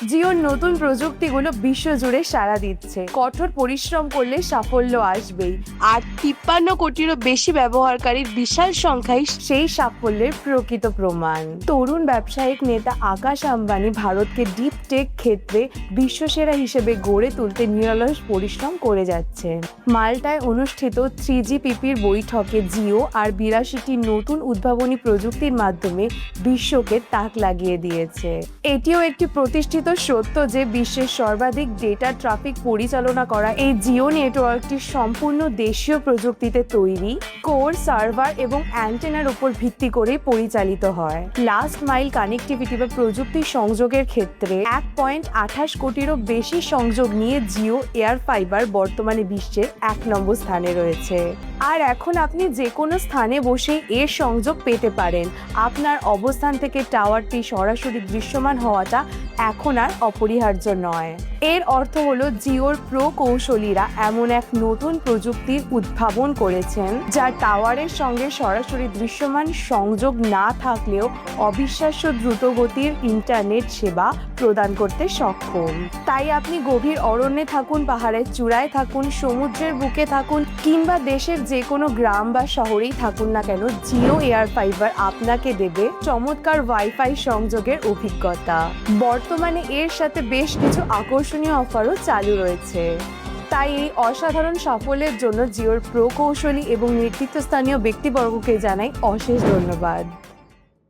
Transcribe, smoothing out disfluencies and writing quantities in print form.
জিওর নতুন প্রযুক্তিগুলো বিশ্বজুড়ে সাড়া দিচ্ছে। কঠোর পরিশ্রম করলে সাফল্য আসবেই, আর 53 কোটিরও বেশি ব্যবহারকারীর বিশাল সংখ্যাই সেই সাফল্যের প্রকৃত প্রমাণ। তরুণ ব্যবসায়িক নেতা আকাশ আম্বানি ভারতকে ডিপ টেক ক্ষেত্রে বিশ্বসেরা হিসেবে গড়ে তুলতে নিরলস পরিশ্রম করে যাচ্ছেন। মাল্টায় অনুষ্ঠিত 3GPPর বৈঠকে জিও আর 82টি নতুন উদ্ভাবনী প্রযুক্তির মাধ্যমে বিশ্বকে তাক লাগিয়ে দিয়েছে। এটিও একটি প্রতিষ্ঠিত সত্য যে বিশ্বের সর্বাধিক ডেটা ট্রাফিক পরিচালনা করা এই জিও নেটওয়ার্কটি সম্পূর্ণ দেশীয় প্রযুক্তিতে তৈরি, কোর, সার্ভার এবং অ্যান্টেনার উপর ভিত্তি করে পরিচালিত হয়। লাস্ট মাইল কানেক্টিভিটি বা প্রযুক্তি সংযোগের ক্ষেত্রে 1.28 কোটিরও বেশি সংযোগ নিয়ে জিও এয়ার ফাইবার বর্তমানে বিশ্বের 1 নম্বর স্থানে রয়েছে। আর এখন আপনি যে কোনো স্থানে বসেই এর সংযোগ পেতে পারেন। আপনার অবস্থান থেকে টাওয়ারটি সরাসরি দৃশ্যমান হওয়াটা এখন আর অপরিহার্য নয়। এর অর্থ হলো জিওর প্রকৌশলীরা এমন এক নতুন প্রযুক্তির উদ্ভাবন করেছেন যা টাওয়ারের সঙ্গে সরাসরি দৃশ্যমান সংযোগ না থাকলেও অবিশ্বাস্য দ্রুতগতির ইন্টারনেট সেবা প্রদান করতে সক্ষম। তাই আপনি গভীর অরণ্যে থাকুন, পাহাড়ের চূড়ায় থাকুন, সমুদ্রের বুকে থাকুন কিংবা দেশের যে কোনো গ্রাম বা শহরেই থাকুন না কেন, জিও এয়ার ফাইবার আপনাকে দেবে চমৎকার ওয়াইফাই সংযোগের অভিজ্ঞতা। বর্তমানে এর সাথে বেশ কিছু আকর্ষণীয় অফারও চালু রয়েছে। তাই এই অসাধারণ সাফল্যের জন্য জিওর প্রকৌশলী এবং নেতৃত্বস্থানীয় ব্যক্তিবর্গকে জানাই অশেষ ধন্যবাদ।